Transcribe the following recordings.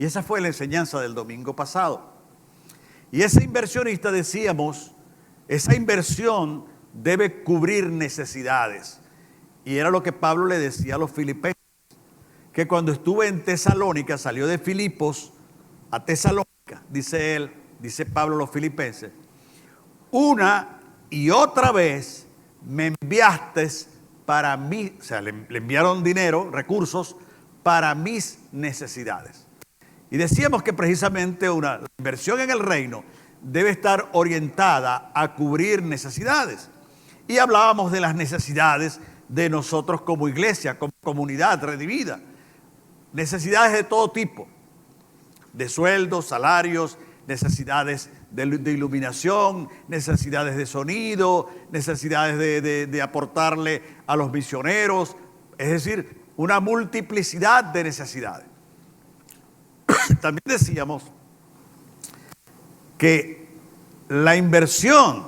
Y esa fue la enseñanza del domingo pasado. Y ese inversionista, decíamos, esa inversión debe cubrir necesidades. Y era lo que Pablo le decía a los filipenses, que cuando estuve en Tesalónica, salió de Filipos a Tesalónica, dice él, dice Pablo a los filipenses, una y otra vez me enviaste para mí, o sea, le enviaron dinero, recursos, para mis necesidades. Y decíamos que precisamente una inversión en el reino debe estar orientada a cubrir necesidades. Y hablábamos de las necesidades de nosotros como iglesia, como comunidad redimida. Necesidades de todo tipo, de sueldos, salarios, necesidades de iluminación, necesidades de sonido, necesidades de aportarle a los misioneros, es decir, una multiplicidad de necesidades. También decíamos que la inversión,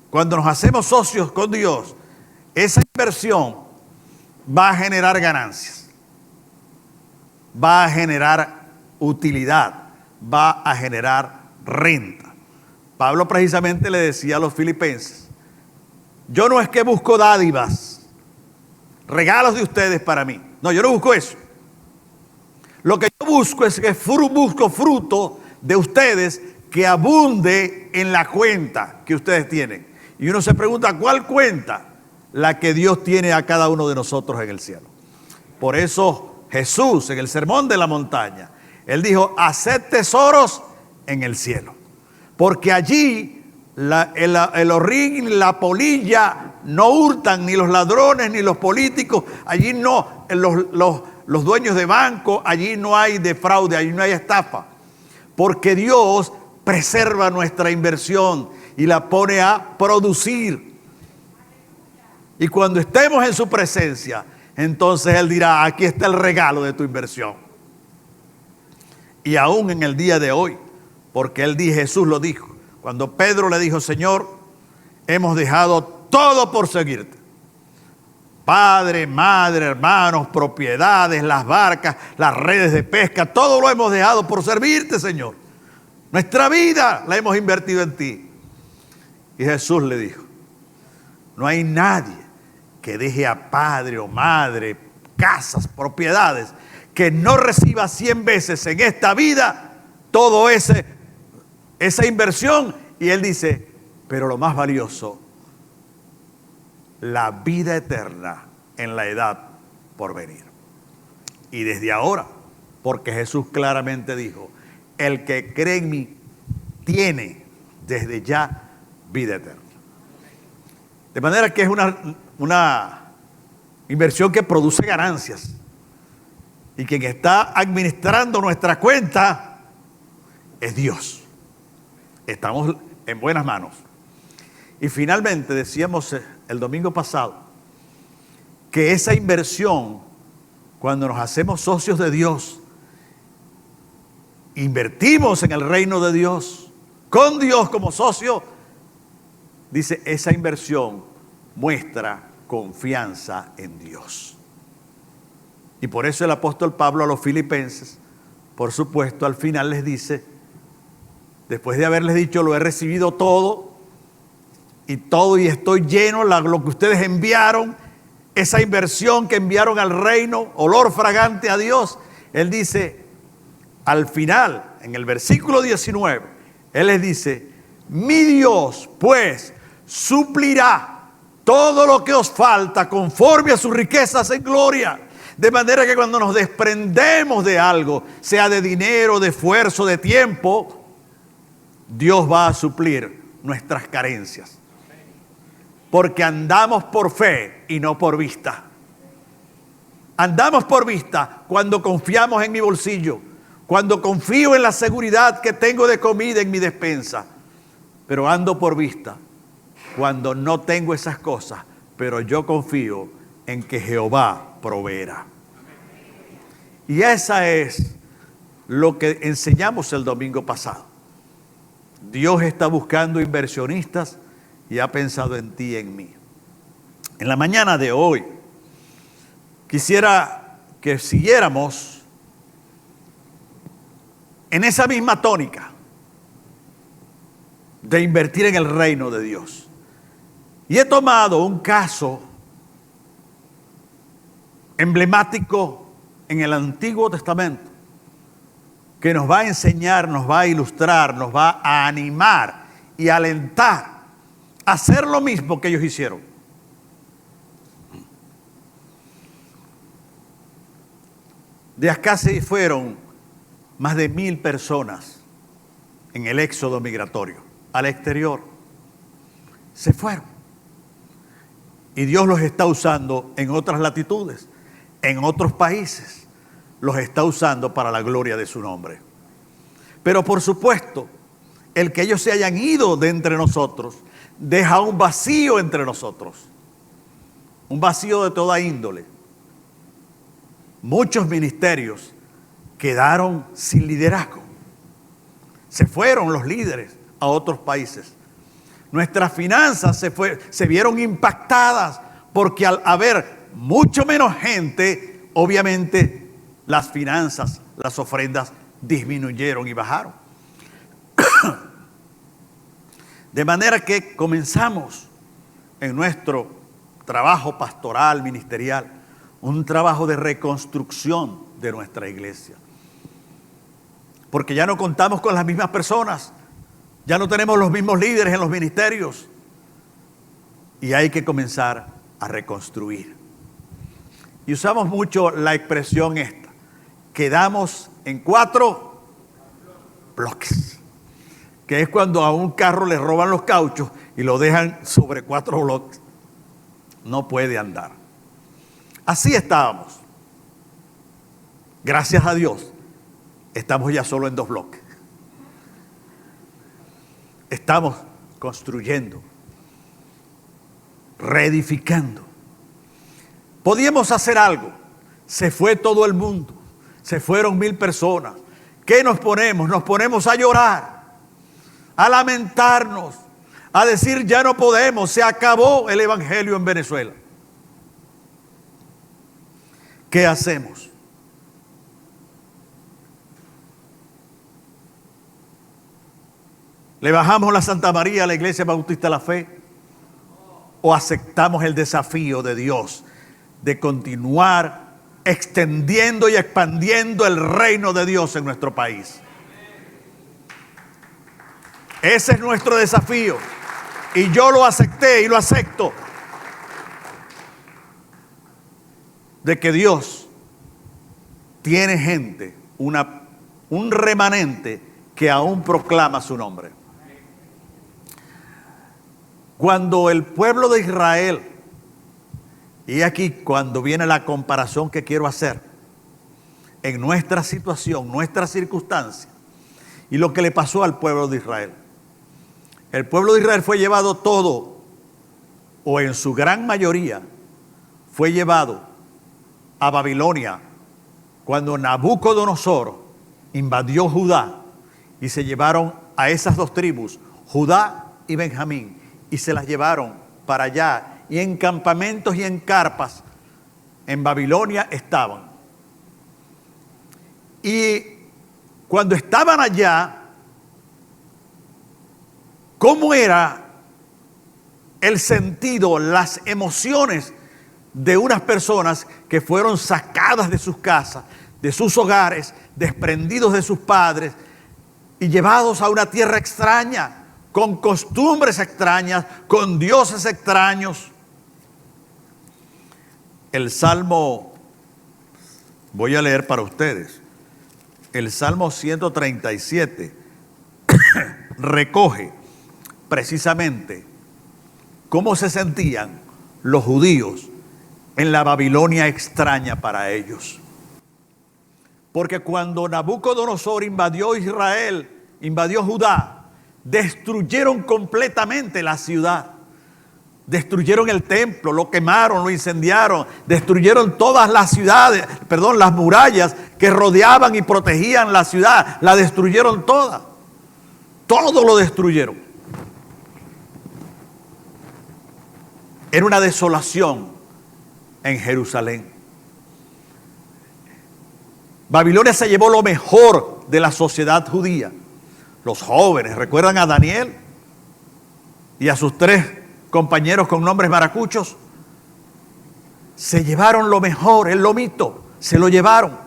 cuando nos hacemos socios con Dios, esa inversión va a generar ganancias, va a generar utilidad, va a generar renta. Pablo precisamente le decía a los filipenses, yo no es que busco dádivas, regalos de ustedes para mí. No, yo no busco eso. Lo que yo busco es que busco fruto de ustedes que abunde en la cuenta que ustedes tienen. Y uno se pregunta, ¿cuál cuenta? La que Dios tiene a cada uno de nosotros en el cielo. Por eso Jesús, en el Sermón de la Montaña, Él dijo, haced tesoros en el cielo. Porque allí el horrín, la polilla no hurtan, ni los ladrones, ni los políticos. Allí no, los dueños de banco, allí no hay de fraude, allí no hay estafa. Porque Dios preserva nuestra inversión y la pone a producir. Y cuando estemos en su presencia, entonces Él dirá, aquí está el regalo de tu inversión. Y aún en el día de hoy, porque Jesús lo dijo, cuando Pedro le dijo, Señor, hemos dejado todo por seguirte. Padre, madre, hermanos, propiedades, las barcas, las redes de pesca, todo lo hemos dejado por servirte, Señor. Nuestra vida la hemos invertido en ti. Y Jesús le dijo, no hay nadie que deje a padre o madre, casas, propiedades, que no reciba 100 veces en esta vida todo esa inversión. Y Él dice, pero lo más valioso, la vida eterna en la edad por venir. Y desde ahora, porque Jesús claramente dijo, el que cree en mí tiene desde ya vida eterna. De manera que es una inversión que produce ganancias. Y quien está administrando nuestra cuenta es Dios. Estamos en buenas manos. Y finalmente decíamos el domingo pasado que esa inversión, cuando nos hacemos socios de Dios, invertimos en el reino de Dios, con Dios como socio, dice, esa inversión muestra confianza en Dios. Y por eso el apóstol Pablo a los filipenses, por supuesto, al final les dice, después de haberles dicho, lo he recibido todo y estoy lleno, lo que ustedes enviaron, esa inversión que enviaron al reino, olor fragante a Dios, Él dice, al final, en el versículo 19, Él les dice, mi Dios, pues, suplirá todo lo que os falta conforme a sus riquezas en gloria. De manera que cuando nos desprendemos de algo, sea de dinero, de esfuerzo, de tiempo, Dios va a suplir nuestras carencias. Porque andamos por fe y no por vista. Andamos por vista cuando confiamos en mi bolsillo, cuando confío en la seguridad que tengo de comida en mi despensa. Pero ando por vista cuando no tengo esas cosas, pero yo confío en que Jehová proveerá. Y esa es lo que enseñamos el domingo pasado. Dios está buscando inversionistas y ha pensado en ti y en mí. En la mañana de hoy, quisiera que siguiéramos en esa misma tónica de invertir en el reino de Dios. Y he tomado un caso emblemático en el Antiguo Testamento que nos va a enseñar, nos va a ilustrar, nos va a animar y alentar a hacer lo mismo que ellos hicieron. De acá se fueron más de 1000 personas en el éxodo migratorio al exterior. Se fueron. Y Dios los está usando en otras latitudes, en otros países. Los está usando para la gloria de su nombre. Pero por supuesto, el que ellos se hayan ido de entre nosotros deja un vacío entre nosotros. Un vacío de toda índole. Muchos ministerios quedaron sin liderazgo. Se fueron los líderes a otros países. Nuestras finanzas se vieron impactadas porque al haber mucho menos gente, obviamente las finanzas, las ofrendas disminuyeron y bajaron. De manera que comenzamos en nuestro trabajo pastoral, ministerial, un trabajo de reconstrucción de nuestra iglesia. Porque ya no contamos con las mismas personas, ya no tenemos los mismos líderes en los ministerios y hay que comenzar a reconstruir. Y usamos mucho la expresión esta: quedamos en 4 bloques, que es cuando a un carro le roban los cauchos y lo dejan sobre 4 bloques. No puede andar. Así estábamos. Gracias a Dios, estamos ya solo en 2 bloques. Estamos construyendo, reedificando. Podíamos hacer algo. Se fue todo el mundo. Se fueron 1000 personas. ¿Qué nos ponemos? Nos ponemos a llorar, a lamentarnos, a decir ya no podemos, se acabó el evangelio en Venezuela. ¿Qué hacemos? ¿Le bajamos la Santa María a la Iglesia Bautista de la Fe? ¿O aceptamos el desafío de Dios de continuar extendiendo y expandiendo el reino de Dios en nuestro país? Ese es nuestro desafío. Y yo lo acepté y lo acepto. De que Dios tiene gente, un remanente que aún proclama su nombre. Cuando el pueblo de Israel, y aquí cuando viene la comparación que quiero hacer, en nuestra situación, nuestra circunstancia, y lo que le pasó al pueblo de Israel. El pueblo de Israel fue llevado todo, o en su gran mayoría, fue llevado a Babilonia cuando Nabucodonosor invadió Judá y se llevaron a esas 2 tribus, Judá y Benjamín, y se las llevaron para allá, y en campamentos y en carpas en Babilonia estaban. Y cuando estaban allá, ¿cómo era el sentido, las emociones de unas personas que fueron sacadas de sus casas, de sus hogares, desprendidos de sus padres y llevados a una tierra extraña, con costumbres extrañas, con dioses extraños? El Salmo, voy a leer para ustedes, el Salmo 137 recoge precisamente cómo se sentían los judíos en la Babilonia extraña para ellos. Porque cuando Nabucodonosor invadió Israel, invadió Judá, destruyeron completamente la ciudad. Destruyeron el templo, lo quemaron, lo incendiaron, destruyeron todas las ciudades, las murallas que rodeaban y protegían la ciudad, la destruyeron toda. Todo lo destruyeron. Era una desolación en Jerusalén. Babilonia se llevó lo mejor de la sociedad judía. Los jóvenes, ¿recuerdan a Daniel? Y a sus 3 compañeros con nombres maracuchos. Se llevaron lo mejor, el lomito, se lo llevaron.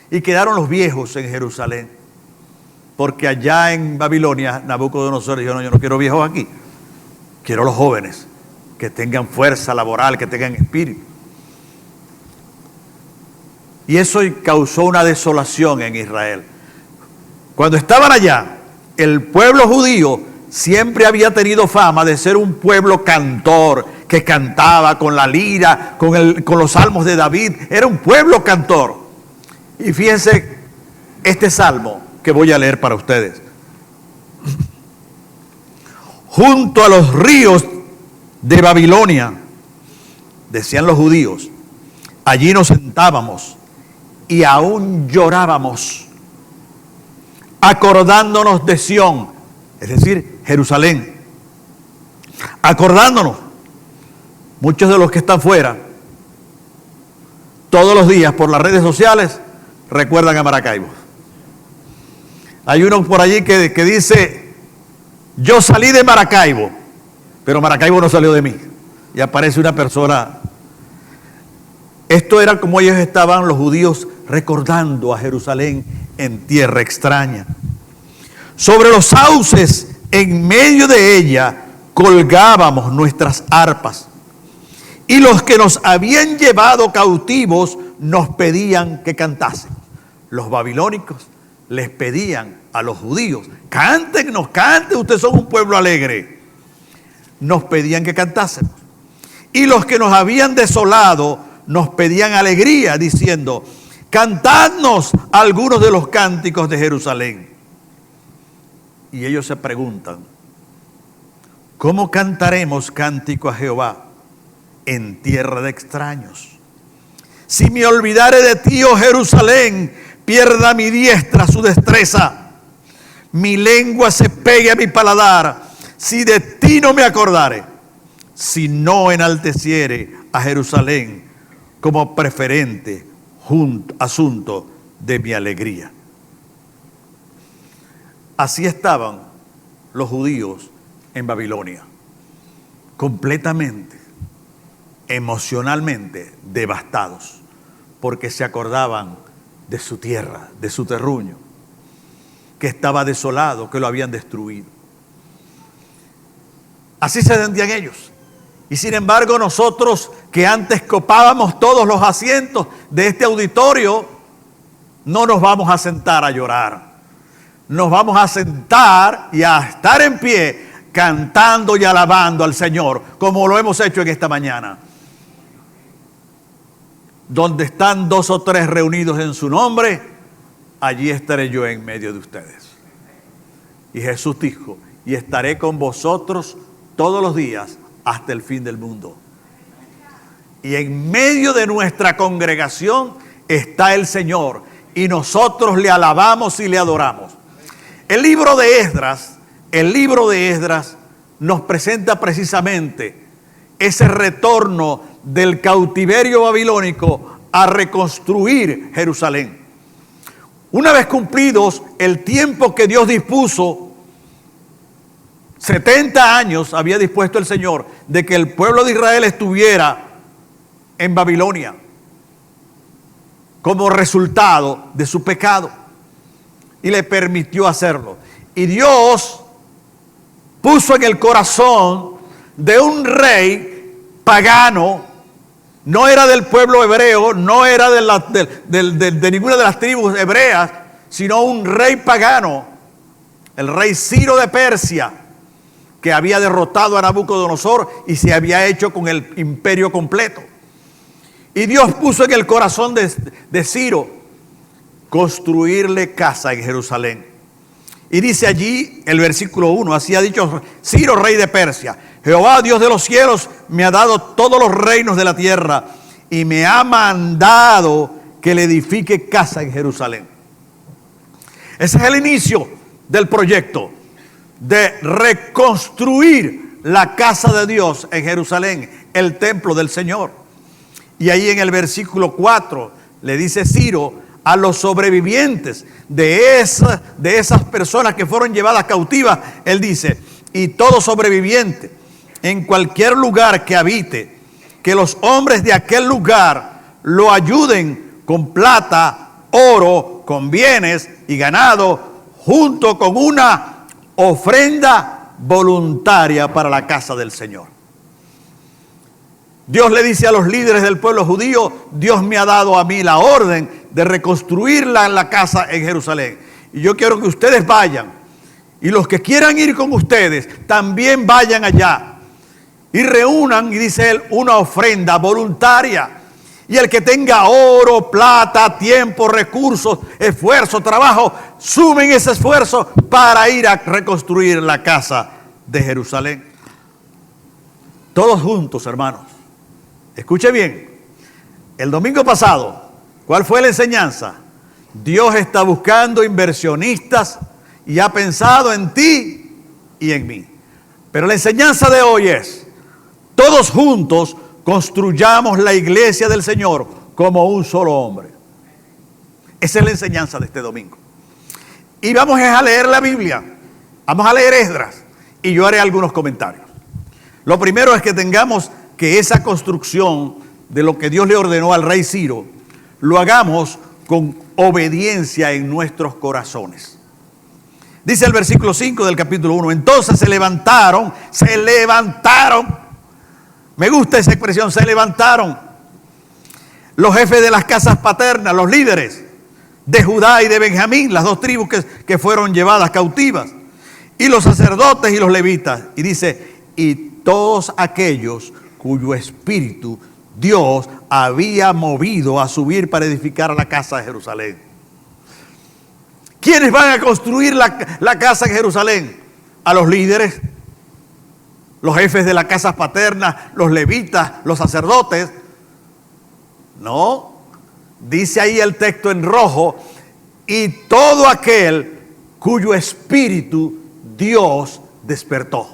Y quedaron los viejos en Jerusalén. Porque allá en Babilonia, Nabucodonosor dijo, no, yo no quiero viejos aquí. Quiero los jóvenes, que tengan fuerza laboral, que tengan espíritu. Y eso causó una desolación en Israel. Cuando estaban allá, el pueblo judío siempre había tenido fama de ser un pueblo cantor, que cantaba con la lira, con los salmos de David. Era un pueblo cantor. Y fíjense este salmo que voy a leer para ustedes. Junto a los ríos de Babilonia, decían los judíos, allí nos sentábamos y aún llorábamos, acordándonos de Sión, es decir, Jerusalén. Acordándonos, muchos de los que están fuera, todos los días por las redes sociales, recuerdan a Maracaibo. Hay uno por allí que dice, yo salí de Maracaibo, pero Maracaibo no salió de mí. Y aparece una persona. Esto era como ellos estaban, los judíos, recordando a Jerusalén en tierra extraña. Sobre los sauces, en medio de ella, colgábamos nuestras arpas. Y los que nos habían llevado cautivos nos pedían que cantásemos. Los babilónicos les pedían a los judíos, cántenos, canten, ustedes son un pueblo alegre. Nos pedían que cantásemos. Y los que nos habían desolado nos pedían alegría, diciendo, cantadnos algunos de los cánticos de Jerusalén. Y ellos se preguntan, ¿cómo cantaremos cántico a Jehová en tierra de extraños? Si me olvidare de ti, oh Jerusalén, pierda mi diestra su destreza. Mi lengua se pegue a mi paladar, si de ti no me acordare. Si no enalteciere a Jerusalén como preferente asunto de mi alegría. Así estaban los judíos en Babilonia, completamente, emocionalmente devastados, porque se acordaban de su tierra, de su terruño, que estaba desolado, que lo habían destruido. Así se sentían ellos. Y sin embargo nosotros, que antes copábamos todos los asientos de este auditorio, no nos vamos a sentar a llorar. Nos vamos a sentar y a estar en pie cantando y alabando al Señor, como lo hemos hecho en esta mañana. Donde están 2 o 3 reunidos en su nombre, allí estaré yo en medio de ustedes. Y Jesús dijo, y estaré con vosotros todos los días hasta el fin del mundo. Y en medio de nuestra congregación está el Señor, y nosotros le alabamos y le adoramos. El libro de Esdras nos presenta precisamente ese retorno del cautiverio babilónico a reconstruir Jerusalén. Una vez cumplidos el tiempo que Dios dispuso, 70 años había dispuesto el Señor de que el pueblo de Israel estuviera en Babilonia como resultado de su pecado, y le permitió hacerlo. Y Dios puso en el corazón de un rey pagano, no era del pueblo hebreo, no era de ninguna de las tribus hebreas, sino un rey pagano, el rey Ciro de Persia, que había derrotado a Nabucodonosor y se había hecho con el imperio completo. Y Dios puso en el corazón de Ciro construirle casa en Jerusalén. Y dice allí el versículo 1, así ha dicho Ciro, rey de Persia: Jehová, Dios de los cielos, me ha dado todos los reinos de la tierra y me ha mandado que le edifique casa en Jerusalén. Ese es el inicio del proyecto de reconstruir la casa de Dios en Jerusalén, el templo del Señor. Y ahí en el versículo 4 le dice Ciro a los sobrevivientes de esas personas que fueron llevadas cautivas. Él dice, y todo sobreviviente en cualquier lugar que habite, que los hombres de aquel lugar lo ayuden con plata, oro, con bienes y ganado, junto con una ofrenda voluntaria para la casa del Señor. Dios le dice a los líderes del pueblo judío, Dios me ha dado a mí la orden de reconstruir la casa en Jerusalén. Y yo quiero que ustedes vayan. Y los que quieran ir con ustedes, también vayan allá. Y reúnan, y dice él, una ofrenda voluntaria. Y el que tenga oro, plata, tiempo, recursos, esfuerzo, trabajo, sumen ese esfuerzo para ir a reconstruir la casa de Jerusalén. Todos juntos, hermanos. Escuche bien, el domingo pasado, ¿cuál fue la enseñanza? Dios está buscando inversionistas y ha pensado en ti y en mí. Pero la enseñanza de hoy es, todos juntos construyamos la iglesia del Señor como un solo hombre. Esa es la enseñanza de este domingo. Y vamos a leer la Biblia, vamos a leer Esdras y yo haré algunos comentarios. Lo primero es que tengamos que esa construcción de lo que Dios le ordenó al rey Ciro, lo hagamos con obediencia en nuestros corazones. Dice el versículo 5 del capítulo 1, entonces se levantaron, me gusta esa expresión, se levantaron los jefes de las casas paternas, los líderes de Judá y de Benjamín, las dos tribus que fueron llevadas cautivas, y los sacerdotes y los levitas, y dice, y todos aquellos cuyo espíritu Dios había movido a subir para edificar la casa de Jerusalén. ¿Quiénes van a construir la casa en Jerusalén? A los líderes, los jefes de las casas paternas, los levitas, los sacerdotes. No, dice ahí el texto en rojo, y todo aquel cuyo espíritu Dios despertó.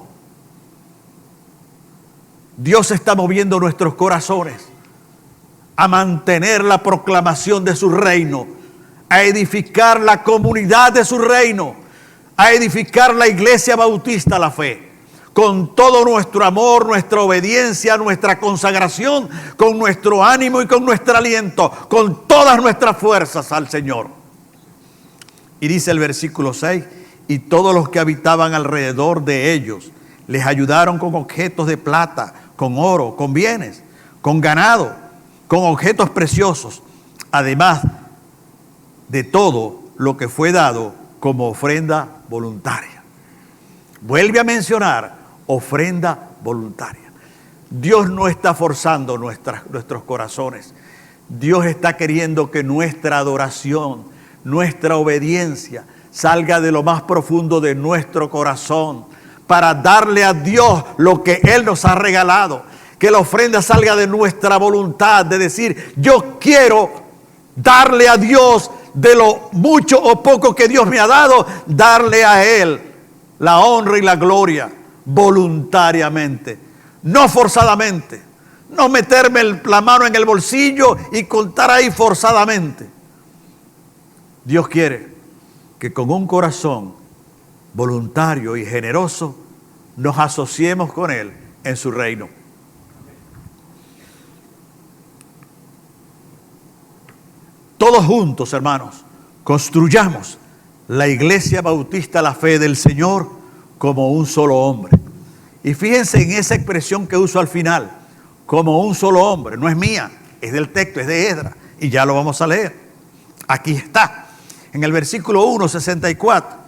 Dios está moviendo nuestros corazones a mantener la proclamación de su reino, a edificar la comunidad de su reino, a edificar la iglesia bautista La Fe, con todo nuestro amor, nuestra obediencia, nuestra consagración, con nuestro ánimo y con nuestro aliento, con todas nuestras fuerzas al Señor. Y dice el versículo 6, y todos los que habitaban alrededor de ellos les ayudaron con objetos de plata, con oro, con bienes, con ganado, con objetos preciosos, además de todo lo que fue dado como ofrenda voluntaria. Vuelve a mencionar ofrenda voluntaria. Dios no está forzando nuestros corazones. Dios está queriendo que nuestra adoración, nuestra obediencia salga de lo más profundo de nuestro corazón, para darle a Dios lo que Él nos ha regalado. Que la ofrenda salga de nuestra voluntad, de decir, yo quiero darle a Dios de lo mucho o poco que Dios me ha dado, darle a Él la honra y la gloria voluntariamente, no forzadamente. No meterme la mano en el bolsillo y contar ahí forzadamente. Dios quiere que con un corazón voluntario y generoso nos asociemos con Él en su reino. Todos juntos, hermanos, construyamos la iglesia bautista La Fe del Señor como un solo hombre. Y fíjense en esa expresión que uso al final, como un solo hombre. No es mía, es del texto, es de Esdras, y ya lo vamos a leer. Aquí está, en el versículo 1, 64.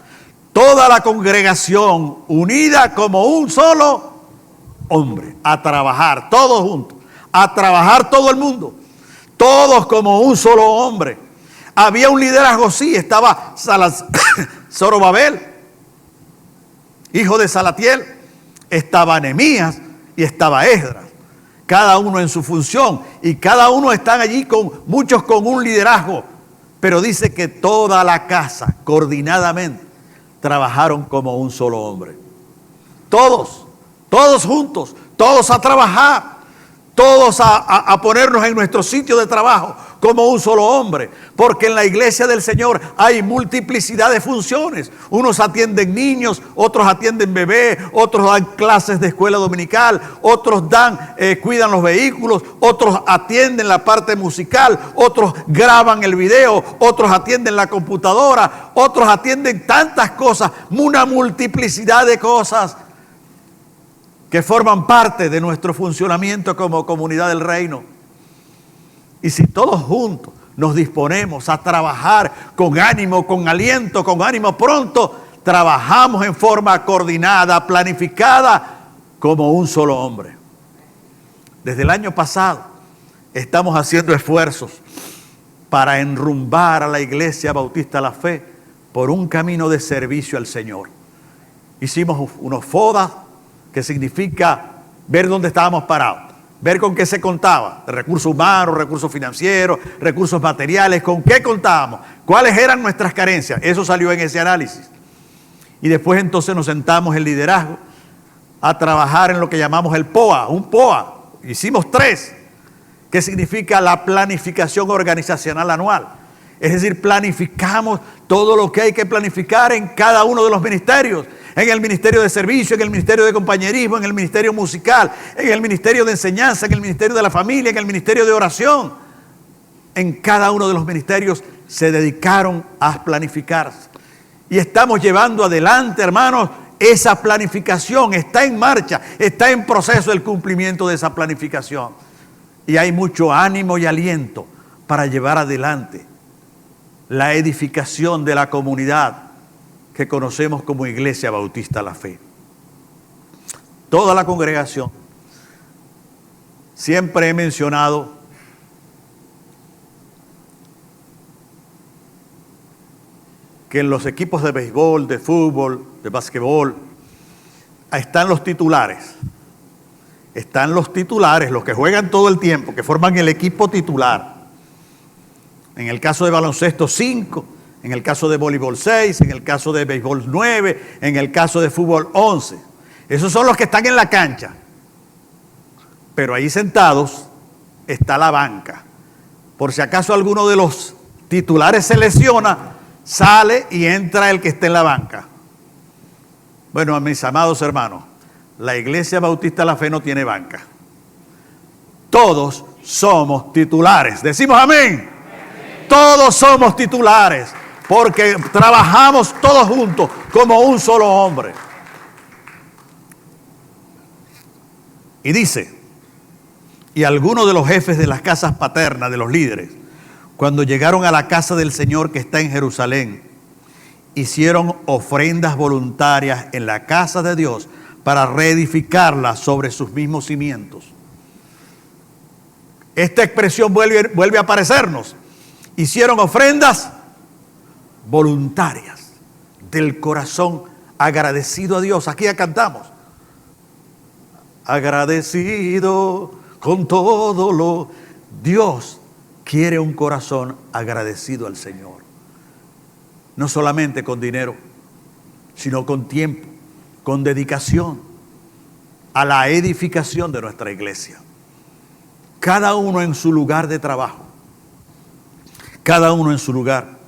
Toda la congregación unida como un solo hombre, a trabajar, todos juntos, a trabajar todo el mundo, todos como un solo hombre. Había un liderazgo, sí, estaba Zorobabel, hijo de Salatiel, estaba Nehemías y estaba Esdras, cada uno en su función, y cada uno están allí muchos con un liderazgo, pero dice que toda la casa, coordinadamente, trabajaron como un solo hombre. Todos juntos, todos a trabajar, todos a ponernos en nuestro sitio de trabajo como un solo hombre, porque en la iglesia del Señor hay multiplicidad de funciones. Unos atienden niños, otros atienden bebés, otros dan clases de escuela dominical, otros cuidan los vehículos, otros atienden la parte musical, otros graban el video, otros atienden la computadora, otros atienden tantas cosas, una multiplicidad de cosas que forman parte de nuestro funcionamiento como comunidad del reino. Y si todos juntos nos disponemos a trabajar con ánimo, con aliento, con ánimo pronto, trabajamos en forma coordinada, planificada, como un solo hombre. Desde el año pasado estamos haciendo esfuerzos para enrumbar a la Iglesia Bautista La Fe por un camino de servicio al Señor. Hicimos unos FODA, que significa ver dónde estábamos parados, ver con qué se contaba, recursos humanos, recursos financieros, recursos materiales, con qué contábamos, cuáles eran nuestras carencias. Eso salió en ese análisis. Y después entonces nos sentamos en liderazgo a trabajar en lo que llamamos el POA, un POA. Hicimos 3, que significa la planificación organizacional anual. Es decir, planificamos todo lo que hay que planificar en cada uno de los ministerios. En el ministerio de servicio, en el ministerio de compañerismo, en el ministerio musical, en el ministerio de enseñanza, en el ministerio de la familia, en el ministerio de oración. En cada uno de los ministerios se dedicaron a planificarse. Y estamos llevando adelante, hermanos, esa planificación. Está en marcha, está en proceso el cumplimiento de esa planificación. Y hay mucho ánimo y aliento para llevar adelante la edificación de la comunidad que conocemos como Iglesia Bautista La Fe. Toda la congregación, siempre he mencionado que en los equipos de béisbol, de fútbol, de básquetbol, están los titulares. Están los titulares, los que juegan todo el tiempo, que forman el equipo titular. En el caso de baloncesto, 5. En el caso de voleibol 6, en el caso de béisbol 9, en el caso de fútbol 11. Esos son los que están en la cancha. Pero ahí sentados está la banca. Por si acaso alguno de los titulares se lesiona, sale y entra el que esté en la banca. Bueno, mis amados hermanos, la Iglesia Bautista La Fe no tiene banca. Todos somos titulares. Decimos amén. Todos somos titulares. Porque trabajamos todos juntos como un solo hombre. Y dice, y algunos de los jefes de las casas paternas de los líderes, cuando llegaron a la casa del Señor que está en Jerusalén, hicieron ofrendas voluntarias en la casa de Dios para reedificarla sobre sus mismos cimientos. Esta expresión vuelve a aparecernos. Hicieron ofrendas voluntarias del corazón agradecido a Dios. Aquí ya cantamos. Agradecido con todo lo... Dios quiere un corazón agradecido al Señor. No solamente con dinero, sino con tiempo, con dedicación a la edificación de nuestra iglesia. Cada uno en su lugar de trabajo. Cada uno en su lugar.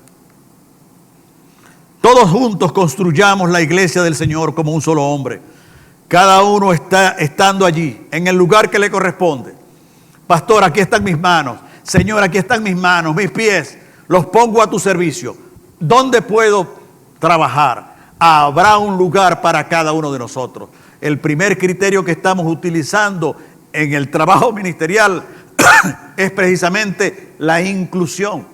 Todos juntos construyamos la iglesia del Señor como un solo hombre. Cada uno está estando allí, en el lugar que le corresponde. Pastor, aquí están mis manos. Señor, aquí están mis manos, mis pies. Los pongo a tu servicio. ¿Dónde puedo trabajar? Habrá un lugar para cada uno de nosotros. El primer criterio que estamos utilizando en el trabajo ministerial es precisamente la inclusión.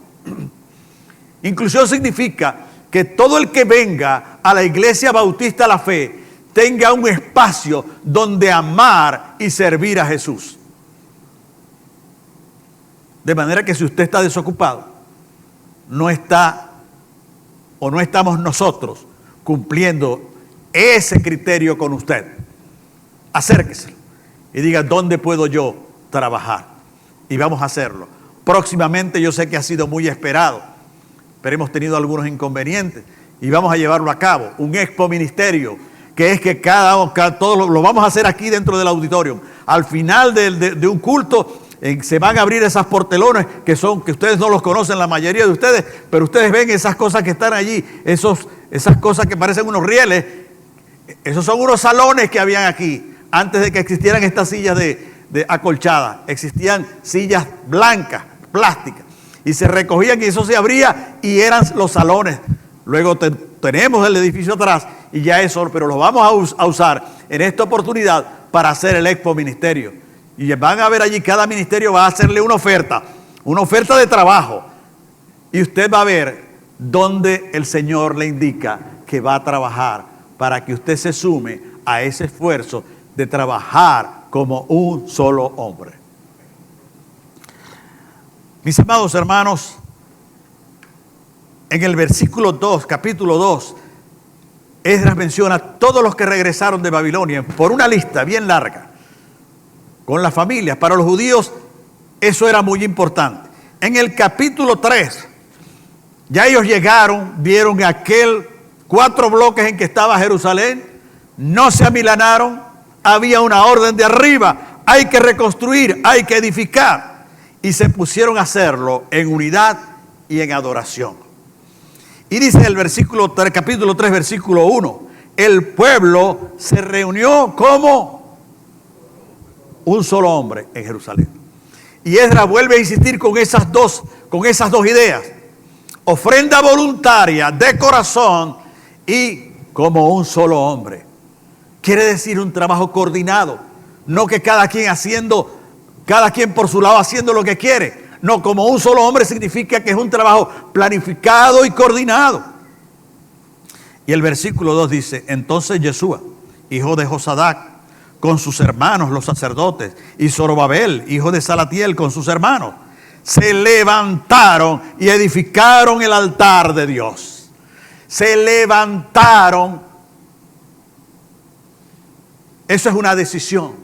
Inclusión significa que todo el que venga a la Iglesia Bautista La Fe tenga un espacio donde amar y servir a Jesús. De manera que si usted está desocupado, no está o no estamos nosotros cumpliendo ese criterio con usted. Acérquese y diga, ¿dónde puedo yo trabajar? Y vamos a hacerlo. Próximamente, yo sé que ha sido muy esperado, pero hemos tenido algunos inconvenientes y vamos a llevarlo a cabo. Un expo ministerio, que es que todos lo vamos a hacer aquí dentro del auditorio. Al final de un culto, se van a abrir esas portelones que ustedes no los conocen, la mayoría de ustedes, pero ustedes ven esas cosas que están allí, esas cosas que parecen unos rieles. Esos son unos salones que habían aquí. Antes de que existieran estas sillas de acolchadas, existían sillas blancas, plásticas, y se recogían y eso se abría y eran los salones. Luego tenemos el edificio atrás y ya eso, pero lo vamos a usar en esta oportunidad para hacer el Expo Ministerio. Y van a ver allí, cada ministerio va a hacerle una oferta de trabajo. Y usted va a ver dónde el Señor le indica que va a trabajar para que usted se sume a ese esfuerzo de trabajar como un solo hombre. Mis amados hermanos, en el versículo 2, capítulo 2, Esdras menciona a todos los que regresaron de Babilonia por una lista bien larga, con las familias. Para los judíos eso era muy importante. En el capítulo 3, ya ellos llegaron, vieron aquel 4 bloques en que estaba Jerusalén, no se amilanaron, había una orden de arriba, hay que reconstruir, hay que edificar, y se pusieron a hacerlo en unidad y en adoración. Y dice el capítulo 3, versículo 1, el pueblo se reunió como un solo hombre en Jerusalén. Y Esdras vuelve a insistir con esas dos ideas: ofrenda voluntaria de corazón y como un solo hombre. Quiere decir un trabajo coordinado, no que cada quien por su lado haciendo lo que quiere. No, como un solo hombre significa que es un trabajo planificado y coordinado. Y el versículo 2 dice: entonces Yeshua, hijo de Josadac, con sus hermanos los sacerdotes, y Zorobabel, hijo de Salatiel, con sus hermanos, se levantaron y edificaron el altar de Dios. Se levantaron. Eso es una decisión.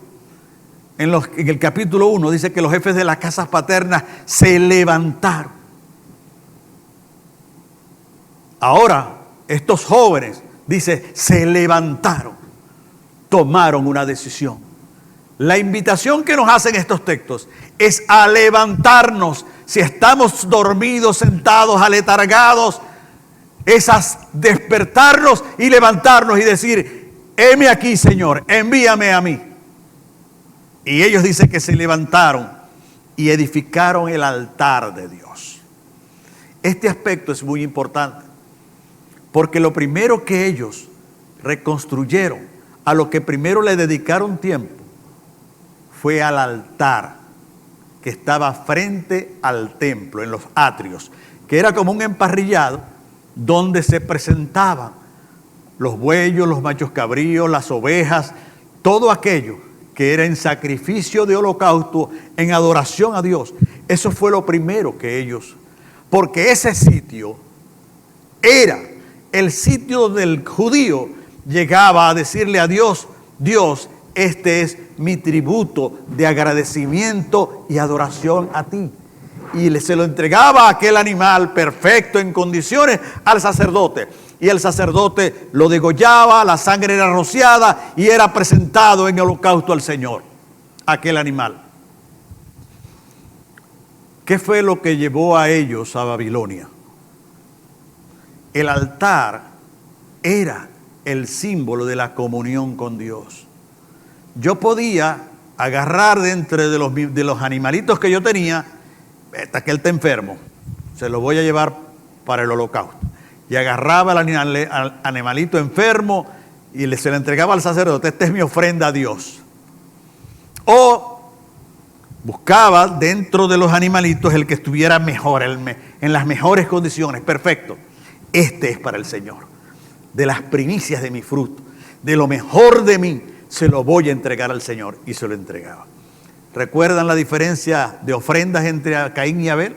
En el capítulo 1 dice que los jefes de las casas paternas se levantaron. Ahora, estos jóvenes, dice, se levantaron, tomaron una decisión. La invitación que nos hacen estos textos es a levantarnos. Si estamos dormidos, sentados, aletargados, es a despertarnos y levantarnos y decir: heme aquí, Señor, envíame a mí. Y ellos dicen que se levantaron y edificaron el altar de Dios. Este aspecto es muy importante, porque lo primero que ellos reconstruyeron, a lo que primero le dedicaron tiempo, fue al altar que estaba frente al templo, en los atrios, que era como un emparrillado donde se presentaban los bueyos, los machos cabríos, las ovejas, todo aquello que era en sacrificio de holocausto, en adoración a Dios. Eso fue lo primero que ellos, porque ese sitio era el sitio donde el judío llegaba a decirle a Dios: Dios, este es mi tributo de agradecimiento y adoración a ti. Y se lo entregaba a aquel animal perfecto, en condiciones, al sacerdote. Y el sacerdote lo degollaba, la sangre era rociada y era presentado en holocausto al Señor, aquel animal. ¿Qué fue lo que llevó a ellos a Babilonia? El altar era el símbolo de la comunión con Dios. Yo podía agarrar de entre de los animalitos que yo tenía, aquel está enfermo, se lo voy a llevar para el holocausto. Y agarraba al animalito enfermo y se lo entregaba al sacerdote: esta es mi ofrenda a Dios. O buscaba dentro de los animalitos el que estuviera mejor, en las mejores condiciones. Perfecto, este es para el Señor. De las primicias de mi fruto, de lo mejor de mí, se lo voy a entregar al Señor. Y se lo entregaba. ¿Recuerdan la diferencia de ofrendas entre Caín y Abel?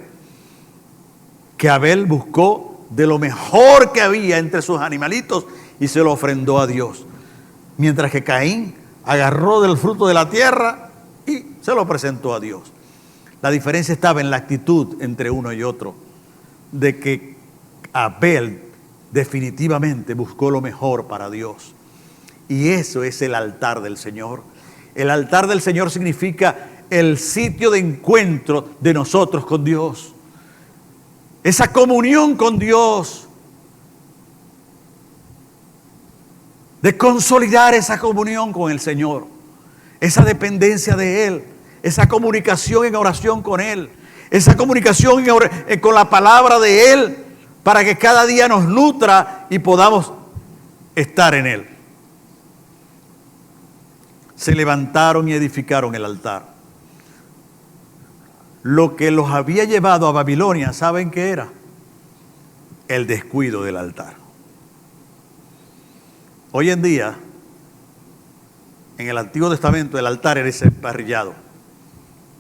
Que Abel buscó de lo mejor que había entre sus animalitos y se lo ofrendó a Dios, mientras que Caín agarró del fruto de la tierra y se lo presentó a Dios. La diferencia estaba en la actitud entre uno y otro, de que Abel definitivamente buscó lo mejor para Dios. Y eso es el altar del Señor. El altar del Señor significa el sitio de encuentro de nosotros con Dios. Esa comunión con Dios, de consolidar esa comunión con el Señor, esa dependencia de Él, esa comunicación en oración con Él, esa comunicación con la palabra de Él, para que cada día nos nutra y podamos estar en Él. Se levantaron y edificaron el altar. Lo que los había llevado a Babilonia, ¿saben qué era? El descuido del altar. Hoy en día, en el Antiguo Testamento, el altar era ese parrillado.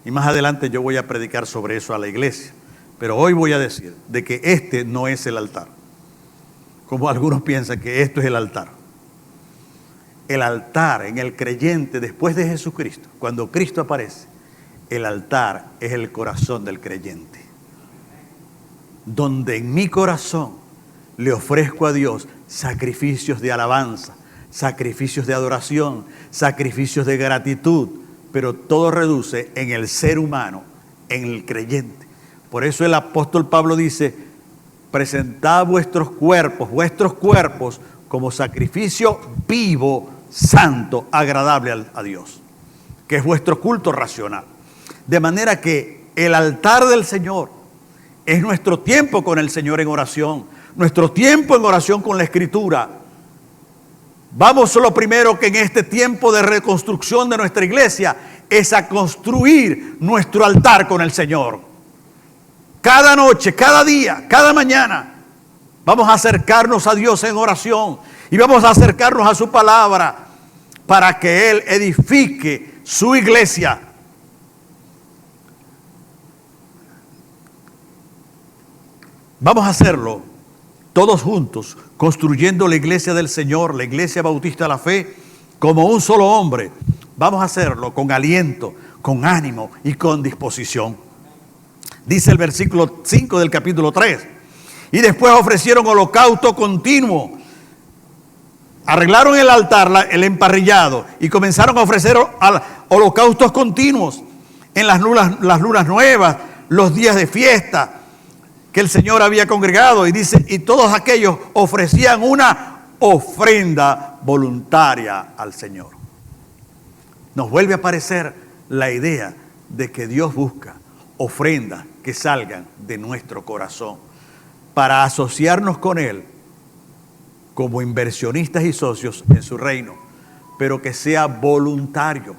Y más adelante yo voy a predicar sobre eso a la iglesia. Pero hoy voy a decir de que este no es el altar. Como algunos piensan que esto es el altar. El altar en el creyente después de Jesucristo, cuando Cristo aparece, el altar es el corazón del creyente. Donde en mi corazón le ofrezco a Dios sacrificios de alabanza, sacrificios de adoración, sacrificios de gratitud, pero todo reduce en el ser humano, en el creyente. Por eso el apóstol Pablo dice: presentad vuestros cuerpos como sacrificio vivo, santo, agradable a Dios, que es vuestro culto racional. De manera que el altar del Señor es nuestro tiempo con el Señor en oración, nuestro tiempo en oración con la Escritura. Vamos lo primero que en este tiempo de reconstrucción de nuestra iglesia es a construir nuestro altar con el Señor. Cada noche, cada día, cada mañana vamos a acercarnos a Dios en oración y vamos a acercarnos a su palabra para que Él edifique su iglesia. Vamos a hacerlo todos juntos, construyendo la iglesia del Señor, la iglesia bautista de la fe, como un solo hombre. Vamos a hacerlo con aliento, con ánimo y con disposición. Dice el versículo 5 del capítulo 3. Y después ofrecieron holocausto continuo. Arreglaron el altar, el emparrillado, y comenzaron a ofrecer holocaustos continuos en las lunas nuevas, los días de fiesta que el Señor había congregado. Y dice, y todos aquellos ofrecían una ofrenda voluntaria al Señor. Nos vuelve a aparecer la idea de que Dios busca ofrendas que salgan de nuestro corazón para asociarnos con Él como inversionistas y socios en su reino, pero que sea voluntario.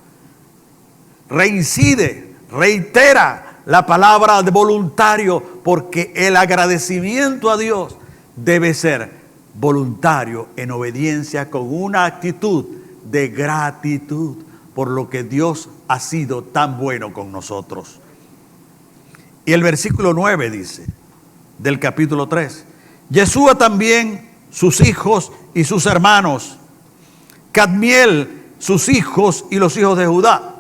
Reitera la palabra de voluntario, porque el agradecimiento a Dios debe ser voluntario en obediencia con una actitud de gratitud por lo que Dios ha sido tan bueno con nosotros. Y el versículo 9 dice, del capítulo 3, Yeshua también, sus hijos y sus hermanos, Cadmiel, sus hijos y los hijos de Judá.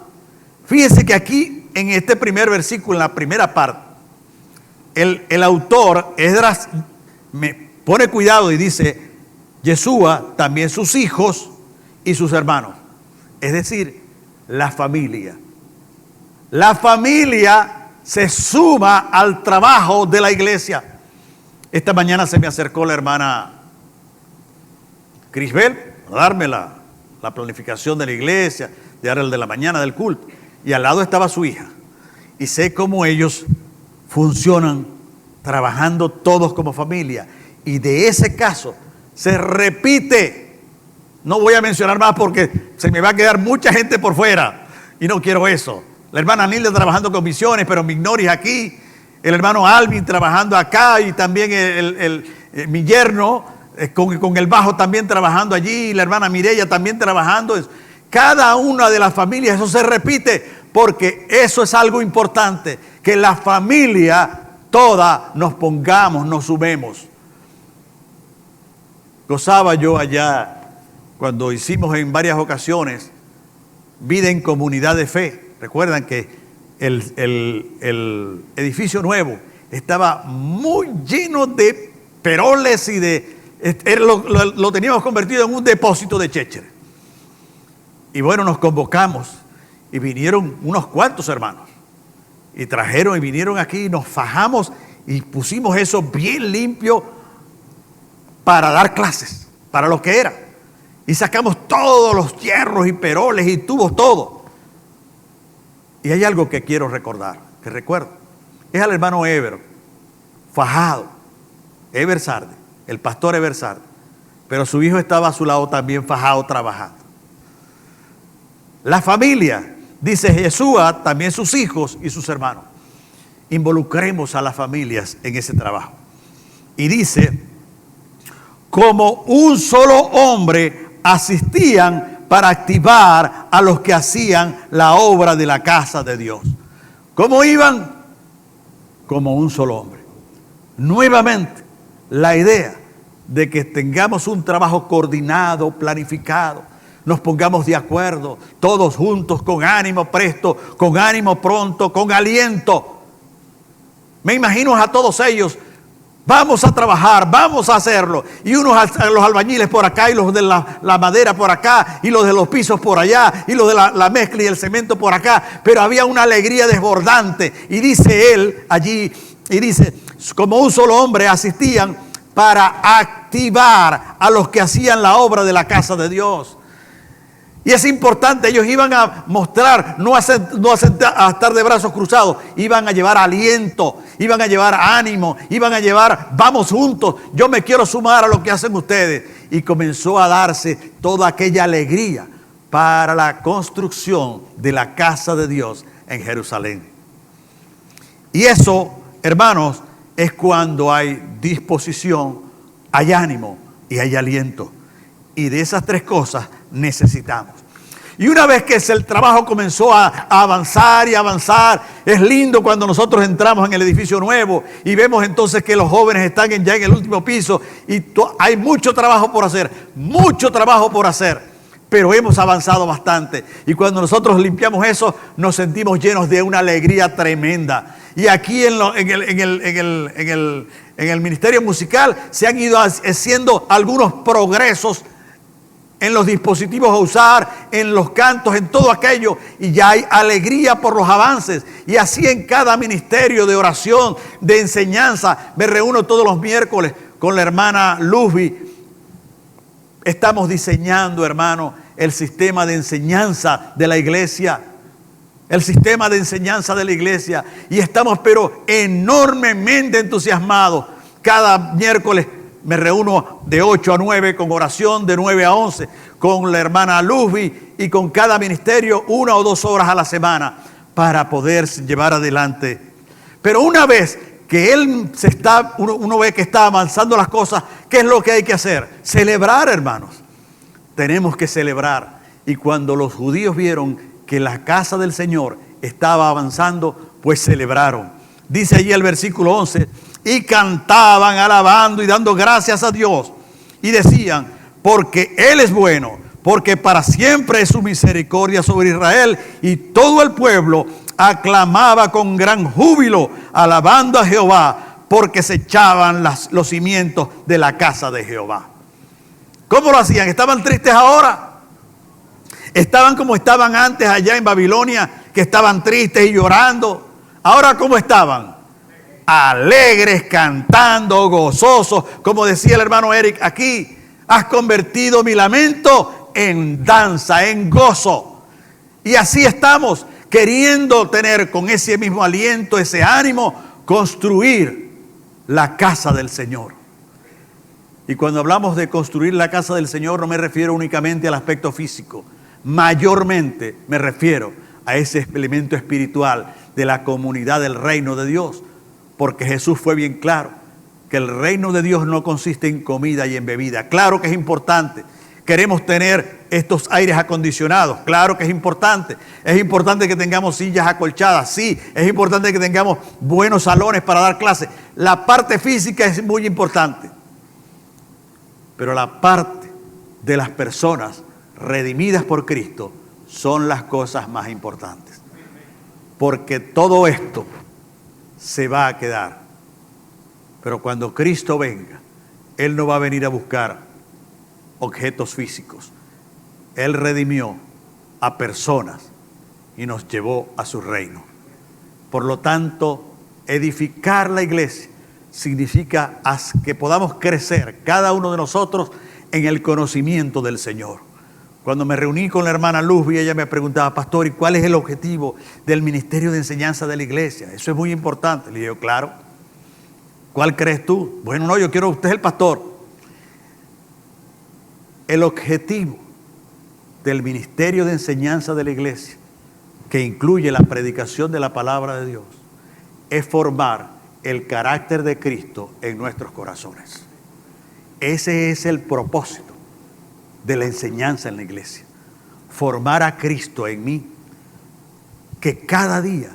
Fíjense que aquí, en este primer versículo, en la primera parte, el autor, Esdras, me pone cuidado y dice, Yeshua, también sus hijos y sus hermanos. Es decir, la familia. La familia se suma al trabajo de la iglesia. Esta mañana se me acercó la hermana Crisbel a darme la planificación de la iglesia, de dar el de la mañana del culto. Y al lado estaba su hija. Y sé cómo ellos funcionan trabajando todos como familia. Y de ese caso se repite. No voy a mencionar más porque se me va a quedar mucha gente por fuera. Y no quiero eso. La hermana Nilda trabajando con misiones, pero Mignoris aquí. El hermano Alvin trabajando acá. Y también mi yerno con el bajo también trabajando allí. Y la hermana Mireya también trabajando. Cada una de las familias, eso se repite, porque eso es algo importante, que la familia toda nos pongamos, nos sumemos. Gozaba yo allá cuando hicimos en varias ocasiones vida en comunidad de fe. Recuerdan que el edificio nuevo estaba muy lleno de peroles y lo teníamos convertido en un depósito de chéchere. Y bueno, nos convocamos Y vinieron unos cuantos hermanos. Y trajeron y vinieron aquí y nos fajamos y pusimos eso bien limpio para dar clases, para lo que era. Y sacamos todos los hierros y peroles y tubos, todo. Y hay algo que quiero recordar, que recuerdo. Es al hermano Ever, fajado. Ever Sarde, el pastor Ever Sarde. Pero su hijo estaba a su lado también fajado, trabajando. La familia, dice Yeshua, también sus hijos y sus hermanos. Involucremos a las familias en ese trabajo. Y dice, como un solo hombre asistían para activar a los que hacían la obra de la casa de Dios. ¿Cómo iban? Como un solo hombre. Nuevamente, la idea de que tengamos un trabajo coordinado, planificado, nos pongamos de acuerdo, todos juntos, con ánimo presto, con ánimo pronto, con aliento. Me imagino a todos ellos, vamos a trabajar, vamos a hacerlo. Y los albañiles por acá, y los de la madera por acá, y los de los pisos por allá, y los de la mezcla y el cemento por acá. Pero había una alegría desbordante. Y dice él allí, y dice, como un solo hombre asistían para activar a los que hacían la obra de la casa de Dios. Y es importante, ellos iban a mostrar, no a estar de brazos cruzados, iban a llevar aliento, iban a llevar ánimo, iban a llevar, vamos juntos, yo me quiero sumar a lo que hacen ustedes. Y comenzó a darse toda aquella alegría para la construcción de la casa de Dios en Jerusalén. Y eso, hermanos, es cuando hay disposición, hay ánimo y hay aliento. Y de esas tres cosas necesitamos. Y una vez que el trabajo comenzó a avanzar y avanzar, es lindo cuando nosotros entramos en el edificio nuevo y vemos entonces que los jóvenes están ya en el último piso y hay mucho trabajo por hacer, pero hemos avanzado bastante. Y cuando nosotros limpiamos eso, nos sentimos llenos de una alegría tremenda. Y aquí en el ministerio musical se han ido haciendo algunos progresos en los dispositivos a usar, en los cantos, en todo aquello, y ya hay alegría por los avances. Y así en cada ministerio de oración, de enseñanza, me reúno todos los miércoles con la hermana Luzby. Estamos diseñando, hermano, el sistema de enseñanza de la iglesia. El sistema de enseñanza de la iglesia. Y estamos pero enormemente entusiasmados. Cada miércoles me reúno de 8 a 9 con oración, de 9 a 11 con la hermana Luzby, y con cada ministerio 1 o 2 horas a la semana para poder llevar adelante. Pero una vez que uno ve que está avanzando las cosas, ¿qué es lo que hay que hacer? Celebrar, hermanos. Tenemos que celebrar. Y cuando los judíos vieron que la casa del Señor estaba avanzando, pues celebraron. Dice allí el versículo 11, y cantaban alabando y dando gracias a Dios. Y decían, porque Él es bueno, porque para siempre es su misericordia sobre Israel. Y todo el pueblo aclamaba con gran júbilo, alabando a Jehová, porque se echaban los cimientos de la casa de Jehová. ¿Cómo lo hacían? ¿Estaban tristes ahora? ¿Estaban como estaban antes allá en Babilonia, que estaban tristes y llorando? Ahora, ¿cómo estaban? Alegres, cantando, gozosos. Como decía el hermano Eric aquí, has convertido mi lamento en danza, en gozo. Y así estamos, queriendo tener con ese mismo aliento, ese ánimo, construir la casa del Señor. Y cuando hablamos de construir la casa del Señor, no me refiero únicamente al aspecto físico. Mayormente me refiero a ese elemento espiritual de la comunidad del reino de Dios. Porque Jesús fue bien claro que el reino de Dios no consiste en comida y en bebida. Claro que es importante. Queremos tener estos aires acondicionados. Claro que es importante. Es importante que tengamos sillas acolchadas. Sí, es importante que tengamos buenos salones para dar clases. La parte física es muy importante. Pero la parte de las personas redimidas por Cristo son las cosas más importantes. Porque todo esto se va a quedar. Pero cuando Cristo venga, Él no va a venir a buscar objetos físicos. Él redimió a personas y nos llevó a su reino. Por lo tanto, edificar la iglesia significa que podamos crecer cada uno de nosotros en el conocimiento del Señor. Cuando me reuní con la hermana Luz, ella me preguntaba, pastor, ¿y cuál es el objetivo del ministerio de enseñanza de la iglesia? Eso es muy importante. Le digo, claro. ¿Cuál crees tú? Bueno, no, yo quiero, usted es el pastor. El objetivo del ministerio de enseñanza de la iglesia, que incluye la predicación de la palabra de Dios, es formar el carácter de Cristo en nuestros corazones. Ese es el propósito de la enseñanza en la iglesia. Formar a Cristo en mí, que cada día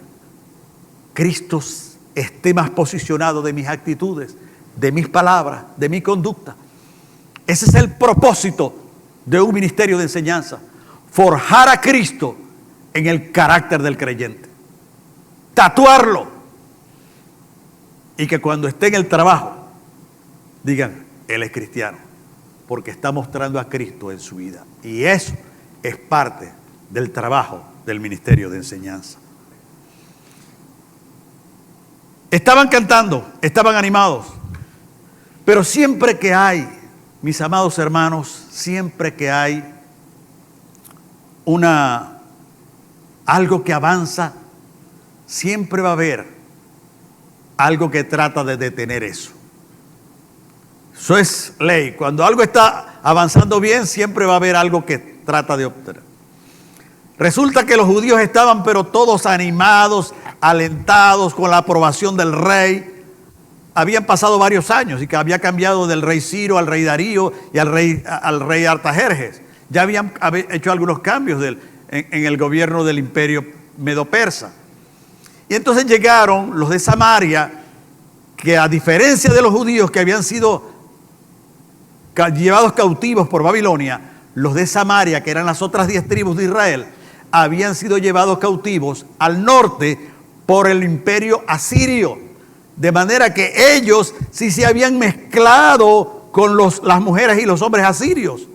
Cristo esté más posicionado de mis actitudes, de mis palabras, de mi conducta. Ese es el propósito de un ministerio de enseñanza. Forjar a Cristo en el carácter del creyente. Tatuarlo. Y que cuando esté en el trabajo, digan, él es cristiano. Porque está mostrando a Cristo en su vida. Y eso es parte del trabajo del ministerio de enseñanza. Estaban cantando, estaban animados. Pero siempre que hay, mis amados hermanos, siempre que hay algo que avanza, siempre va a haber algo que trata de detener eso. Eso es ley. Cuando algo está avanzando bien, siempre va a haber algo que trata de obtener. Resulta que los judíos estaban, pero todos animados, alentados con la aprobación del rey. Habían pasado varios años y que había cambiado del rey Ciro al rey Darío y al rey Artajerjes. Ya habían hecho algunos cambios en el gobierno del imperio medo-persa. Y entonces llegaron los de Samaria, que a diferencia de los judíos que habían sido llevados cautivos por Babilonia, los de Samaria, que eran las otras 10 tribus de Israel, habían sido llevados cautivos al norte por el imperio asirio. De manera que ellos sí se habían mezclado con las mujeres y los hombres asirios.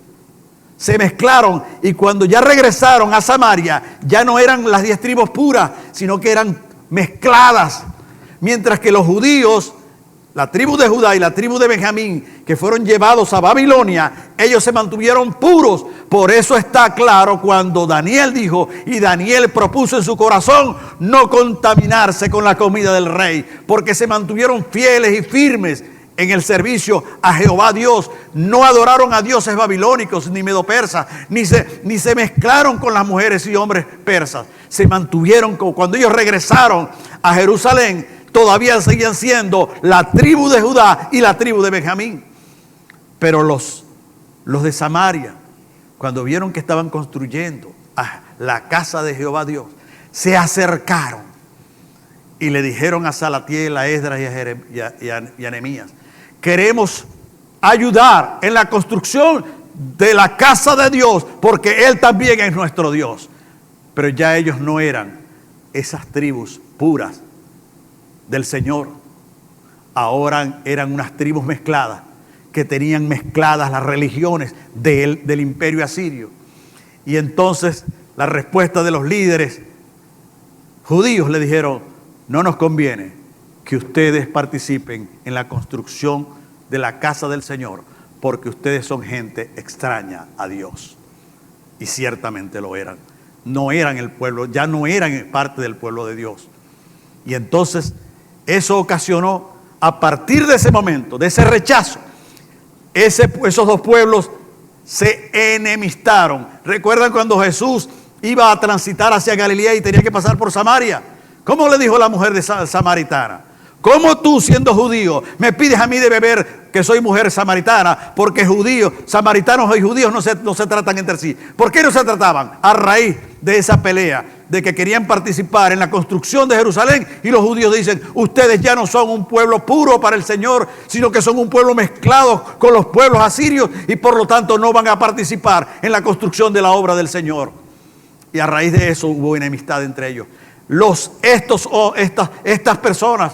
Se mezclaron, y cuando ya regresaron a Samaria, ya no eran las 10 tribus puras, sino que eran mezcladas. Mientras que los judíos, la tribu de Judá y la tribu de Benjamín, que fueron llevados a Babilonia, ellos se mantuvieron puros. Por eso está claro cuando Daniel dijo, y Daniel propuso en su corazón no contaminarse con la comida del rey, porque se mantuvieron fieles y firmes en el servicio a Jehová Dios. No adoraron a dioses babilónicos ni medo-persas, ni se mezclaron con las mujeres y hombres persas. Se mantuvieron, cuando ellos regresaron a Jerusalén, todavía seguían siendo la tribu de Judá y la tribu de Benjamín. Pero los de Samaria, cuando vieron que estaban construyendo la casa de Jehová Dios, se acercaron y le dijeron a Salatiel, a Esdras y a Nehemías: queremos ayudar en la construcción de la casa de Dios, porque Él también es nuestro Dios. Pero ya ellos no eran esas tribus puras del Señor. Ahora eran unas tribus mezcladas, que tenían mezcladas las religiones del imperio asirio. Y entonces la respuesta de los líderes judíos le dijeron: no nos conviene que ustedes participen en la construcción de la casa del Señor, porque ustedes son gente extraña a Dios. Y ciertamente lo eran. No eran el pueblo, ya no eran parte del pueblo de Dios. Y entonces eso ocasionó, a partir de ese momento, de ese rechazo, esos dos pueblos se enemistaron. ¿Recuerdan cuando Jesús iba a transitar hacia Galilea y tenía que pasar por Samaria? ¿Cómo le dijo la mujer de samaritana? ¿Cómo tú, siendo judío, me pides a mí de beber, que soy mujer samaritana? Porque judíos, samaritanos y judíos no se tratan entre sí. ¿Por qué no se trataban? A raíz de esa pelea, de que querían participar en la construcción de Jerusalén, y los judíos dicen: ustedes ya no son un pueblo puro para el Señor, sino que son un pueblo mezclado con los pueblos asirios, y por lo tanto no van a participar en la construcción de la obra del Señor. Y a raíz de eso hubo enemistad entre ellos. Estas personas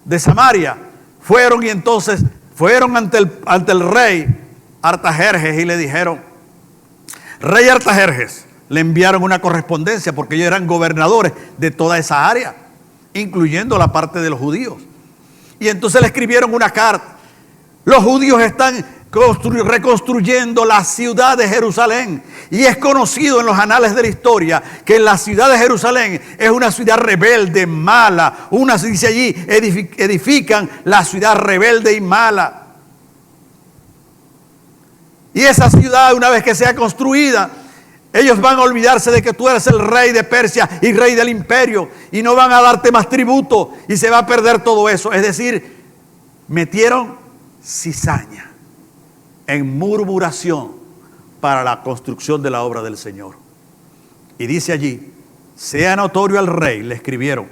de Samaria fueron, y entonces fueron ante el rey Artajerjes y le dijeron: Rey Artajerjes, le enviaron una correspondencia porque ellos eran gobernadores de toda esa área, incluyendo la parte de los judíos. Y entonces le escribieron una carta. Los judíos están reconstruyendo la ciudad de Jerusalén. Y es conocido en los anales de la historia que la ciudad de Jerusalén es una ciudad rebelde, mala. Dice allí, edifican la ciudad rebelde y mala. Y esa ciudad, una vez que sea construida, ellos van a olvidarse de que tú eres el rey de Persia y rey del imperio. Y no van a darte más tributo y se va a perder todo eso. Es decir, metieron cizaña en murmuración para la construcción de la obra del Señor. Y dice allí, sea notorio al rey, le escribieron,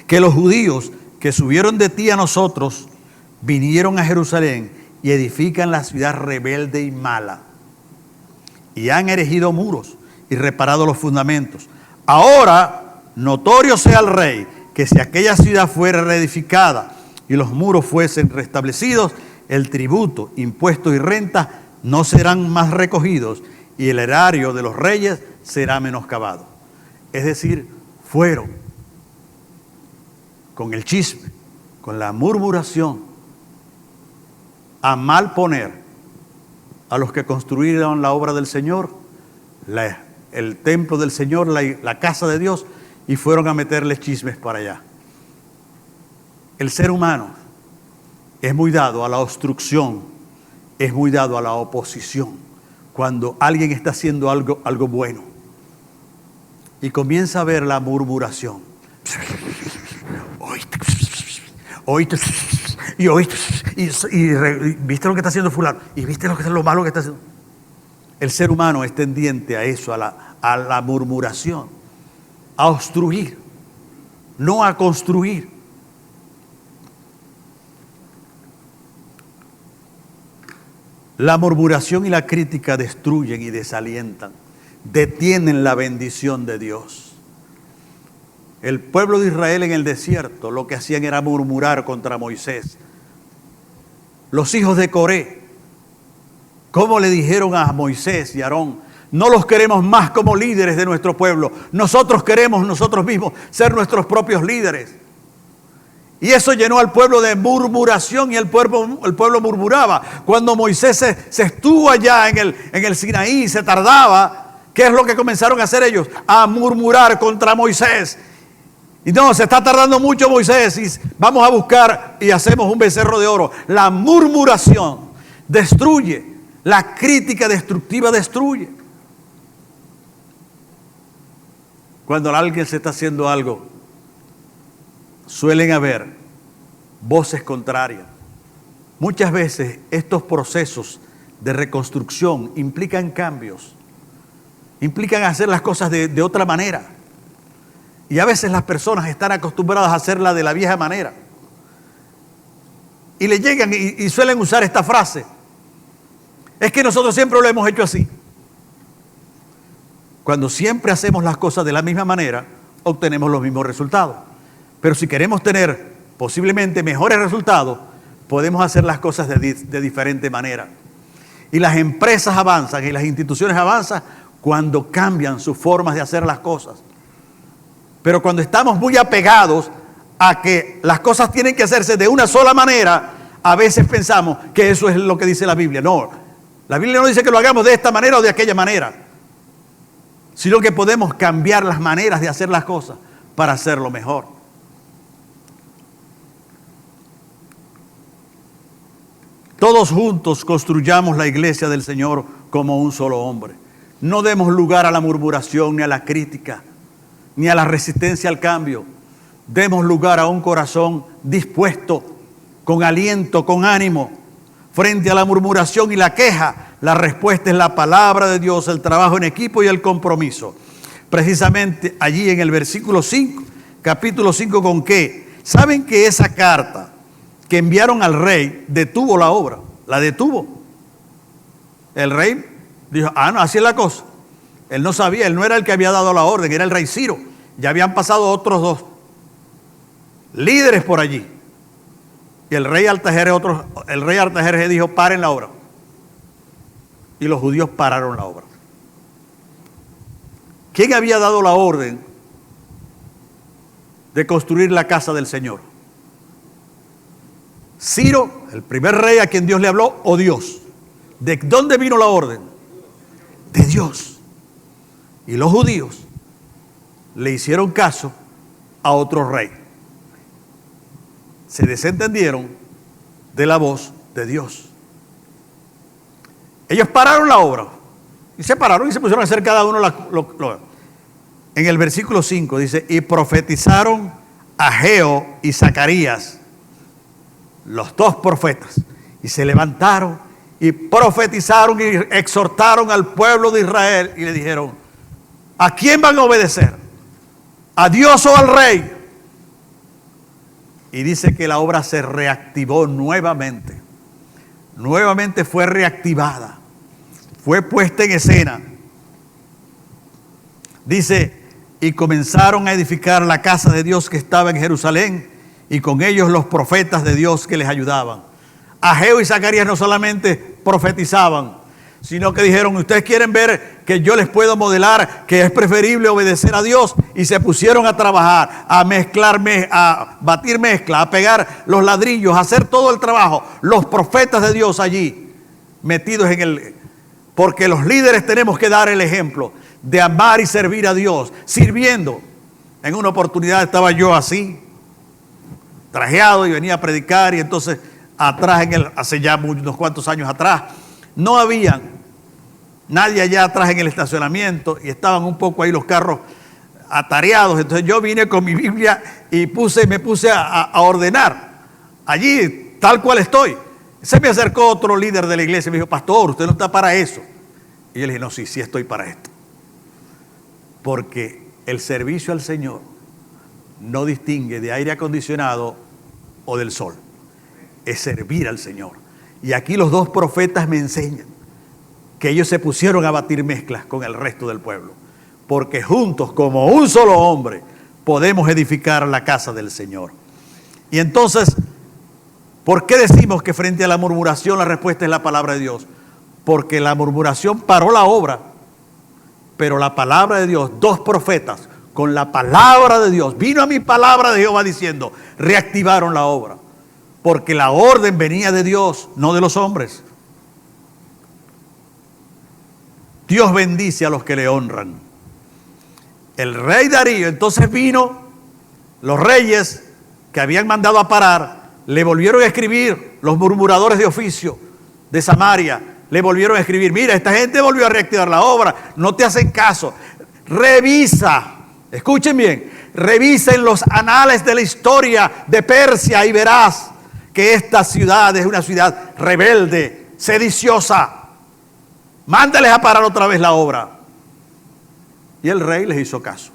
que los judíos que subieron de ti a nosotros vinieron a Jerusalén y edifican la ciudad rebelde y mala. Y han erigido muros y reparado los fundamentos. Ahora, notorio sea al rey que si aquella ciudad fuera reedificada y los muros fuesen restablecidos, el tributo, impuestos y rentas no serán más recogidos y el erario de los reyes será menoscabado. Es decir, fueron con el chisme, con la murmuración, a mal poner a los que construyeron la obra del Señor, el templo del Señor, la casa de Dios, y fueron a meterle chismes para allá. El ser humano es muy dado a la obstrucción, es muy dado a la oposición. Cuando alguien está haciendo algo bueno y comienza a ver la murmuración, y viste lo que está haciendo fulano, y viste lo malo que está haciendo. El ser humano es tendiente a eso, a la murmuración, a obstruir, no a construir. La murmuración y la crítica destruyen y desalientan, detienen la bendición de Dios. El pueblo de Israel en el desierto lo que hacían era murmurar contra Moisés. Los hijos de Coré, ¿cómo le dijeron a Moisés y Aarón? No los queremos más como líderes de nuestro pueblo. Nosotros queremos nosotros mismos ser nuestros propios líderes. Y eso llenó al pueblo de murmuración y el pueblo murmuraba. Cuando Moisés se estuvo allá en el Sinaí y se tardaba, ¿qué es lo que comenzaron a hacer ellos? A murmurar contra Moisés. Y no, se está tardando mucho Moisés y vamos a buscar y hacemos un becerro de oro. La murmuración destruye, la crítica destructiva destruye. Cuando alguien se está haciendo algo, suelen haber voces contrarias. Muchas veces estos procesos de reconstrucción implican cambios, implican hacer las cosas de otra manera. Y a veces las personas están acostumbradas a hacerla de la vieja manera. Y le llegan y suelen usar esta frase. Es que nosotros siempre lo hemos hecho así. Cuando siempre hacemos las cosas de la misma manera, obtenemos los mismos resultados. Pero si queremos tener posiblemente mejores resultados, podemos hacer las cosas de diferente manera. Y las empresas avanzan y las instituciones avanzan cuando cambian sus formas de hacer las cosas. Pero cuando estamos muy apegados a que las cosas tienen que hacerse de una sola manera, a veces pensamos que eso es lo que dice la Biblia. No, la Biblia no dice que lo hagamos de esta manera o de aquella manera, sino que podemos cambiar las maneras de hacer las cosas para hacerlo mejor. Todos juntos construyamos la iglesia del Señor como un solo hombre. No demos lugar a la murmuración ni a la crítica, ni a la resistencia al cambio. Demos lugar a un corazón dispuesto, con aliento, con ánimo. Frente a la murmuración y la queja, la respuesta es la palabra de Dios, el trabajo en equipo y el compromiso. Precisamente allí en el versículo 5, capítulo 5, ¿con qué? ¿Saben que esa carta que enviaron al rey detuvo la obra? La detuvo. El rey dijo, no, así es la cosa. Él no sabía, él no era el que había dado la orden, era el rey Ciro. Ya habían pasado otros dos líderes por allí. Y el rey Artajerjes dijo, paren la obra. Y los judíos pararon la obra. ¿Quién había dado la orden de construir la casa del Señor? ¿Ciro, el primer rey a quien Dios le habló, o Dios? ¿De dónde vino la orden? De Dios. Y los judíos le hicieron caso a otro rey. Se desentendieron de la voz de Dios. Ellos pararon la obra y se pararon y se pusieron a hacer cada uno en el versículo 5 dice: y profetizaron Ageo y Zacarías, los dos profetas, y se levantaron y profetizaron y exhortaron al pueblo de Israel y le dijeron: ¿a quién van a obedecer? ¿A Dios o al rey? Y dice que la obra se reactivó nuevamente. Nuevamente fue reactivada. Fue puesta en escena. Dice: y comenzaron a edificar la casa de Dios que estaba en Jerusalén, y con ellos los profetas de Dios que les ayudaban. Ageo y Zacarías no solamente profetizaban, sino que dijeron: ustedes quieren ver que yo les puedo modelar que es preferible obedecer a Dios, y se pusieron a trabajar, a mezclar, a batir mezcla, a pegar los ladrillos, a hacer todo el trabajo. Los profetas de Dios allí metidos porque los líderes tenemos que dar el ejemplo de amar y servir a Dios, sirviendo. En una oportunidad estaba yo así, trajeado, y venía a predicar, y entonces atrás, hace ya unos cuantos años atrás, no había nadie allá atrás en el estacionamiento, y estaban un poco ahí los carros atareados. Entonces yo vine con mi Biblia y me puse a ordenar allí tal cual estoy. Se me acercó otro líder de la iglesia y me dijo: pastor, usted no está para eso. Y yo le dije: no, sí estoy para esto. Porque el servicio al Señor no distingue de aire acondicionado o del sol. Es servir al Señor. Y aquí los dos profetas me enseñan que ellos se pusieron a batir mezclas con el resto del pueblo. Porque juntos, como un solo hombre, podemos edificar la casa del Señor. Y entonces, ¿por qué decimos que frente a la murmuración la respuesta es la palabra de Dios? Porque la murmuración paró la obra, pero la palabra de Dios, dos profetas con la palabra de Dios, vino a mi palabra de Jehová diciendo, reactivaron la obra. Porque la orden venía de Dios, no de los hombres. Dios bendice a los que le honran. El rey Darío entonces vino, los reyes que habían mandado a parar, le volvieron a escribir, los murmuradores de oficio de Samaria, le volvieron a escribir: mira, esta gente volvió a reactivar la obra, no te hacen caso. Revisa, escuchen bien, revisa en los anales de la historia de Persia y verás que esta ciudad es una ciudad rebelde, sediciosa. Mándales a parar otra vez la obra. Y el rey les hizo caso.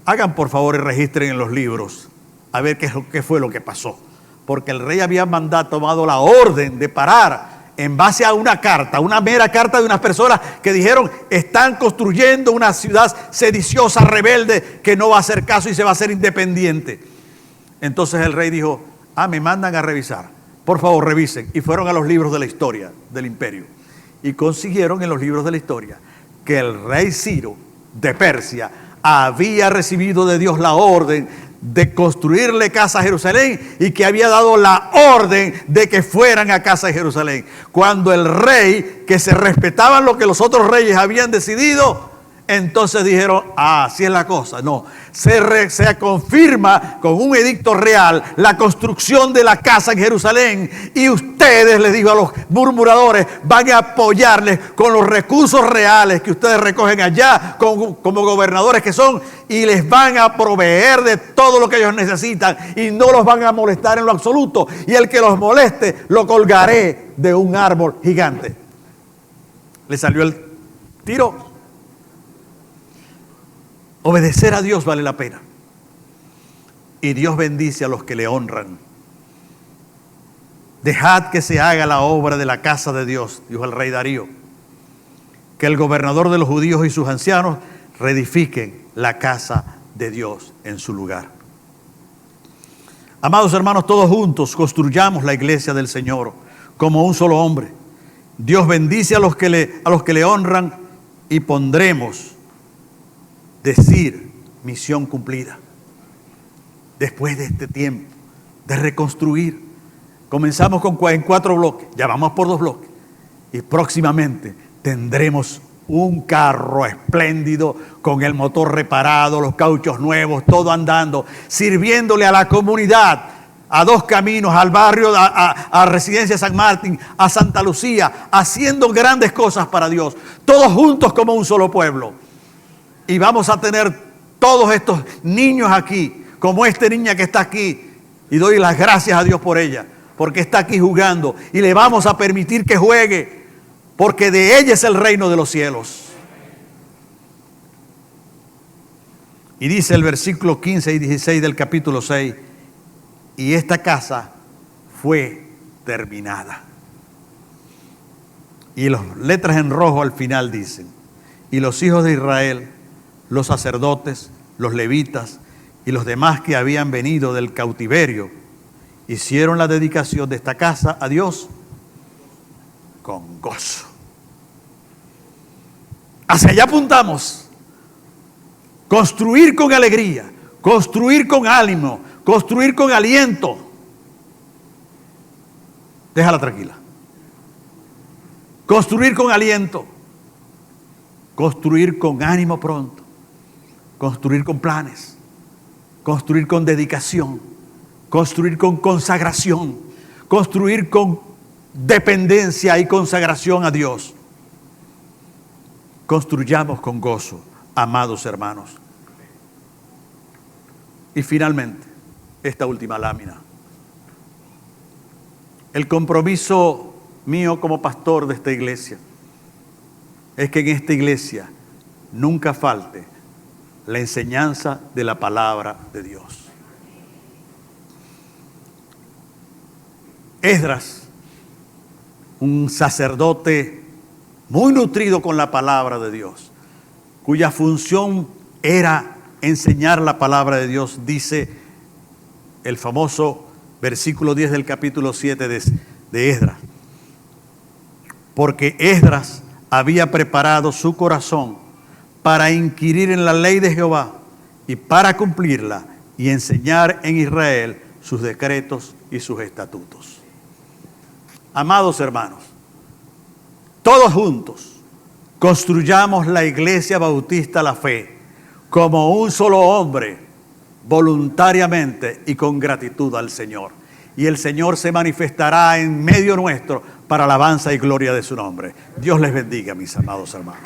Hagan por favor y registren en los libros a ver qué fue lo que pasó. Porque el rey había tomado la orden de parar en base a una carta, una mera carta de unas personas que dijeron: están construyendo una ciudad sediciosa, rebelde, que no va a hacer caso y se va a hacer independiente. Entonces el rey dijo: me mandan a revisar, por favor revisen. Y fueron a los libros de la historia del imperio y consiguieron en los libros de la historia que el rey Ciro de Persia había recibido de Dios la orden de construirle casa a Jerusalén, y que había dado la orden de que fueran a casa de Jerusalén. Cuando el rey, que se respetaban lo que los otros reyes habían decidido, entonces dijeron: así es la cosa. No, se confirma con un edicto real la construcción de la casa en Jerusalén, y ustedes, les digo a los murmuradores, van a apoyarles con los recursos reales que ustedes recogen allá como gobernadores que son, y les van a proveer de todo lo que ellos necesitan, y no los van a molestar en lo absoluto, y el que los moleste lo colgaré de un árbol gigante. Le salió el tiro. Obedecer a Dios vale la pena. Y Dios bendice a los que le honran. Dejad que se haga la obra de la casa de Dios, dijo el rey Darío. Que el gobernador de los judíos y sus ancianos reedifiquen la casa de Dios en su lugar. Amados hermanos, todos juntos construyamos la iglesia del Señor como un solo hombre. Dios bendice a los que le honran, y pondremos decir misión cumplida. Después de este tiempo de reconstruir, comenzamos en 4 bloques, ya vamos por 2 bloques, y próximamente tendremos un carro espléndido con el motor reparado, los cauchos nuevos, todo andando, sirviéndole a la comunidad, a 2 Caminos, al barrio, a Residencia San Martín, a Santa Lucía, haciendo grandes cosas para Dios, todos juntos como un solo pueblo. Y vamos a tener todos estos niños aquí, como esta niña que está aquí, y doy las gracias a Dios por ella, porque está aquí jugando, y le vamos a permitir que juegue, porque de ella es el reino de los cielos. Y dice el versículo 15 y 16 del capítulo 6, y esta casa fue terminada. Y las letras en rojo al final dicen, y los hijos de Israel, los sacerdotes, los levitas y los demás que habían venido del cautiverio, hicieron la dedicación de esta casa a Dios con gozo. Hacia allá apuntamos. Construir con alegría, construir con ánimo, construir con aliento. Déjala tranquila. Construir con aliento, construir con ánimo pronto, construir con planes, construir con dedicación, construir con consagración, construir con dependencia y consagración a Dios. Construyamos con gozo, amados hermanos. Y finalmente, esta última lámina. El compromiso mío como pastor de esta iglesia es que en esta iglesia nunca falte la enseñanza de la palabra de Dios. Esdras, un sacerdote muy nutrido con la palabra de Dios, cuya función era enseñar la palabra de Dios, dice el famoso versículo 10 del capítulo 7 de Esdras. Porque Esdras había preparado su corazón para inquirir en la ley de Jehová y para cumplirla y enseñar en Israel sus decretos y sus estatutos. Amados hermanos, todos juntos construyamos la Iglesia Bautista La Fe como un solo hombre, voluntariamente y con gratitud al Señor. Y el Señor se manifestará en medio nuestro para alabanza y gloria de su nombre. Dios les bendiga, mis amados hermanos.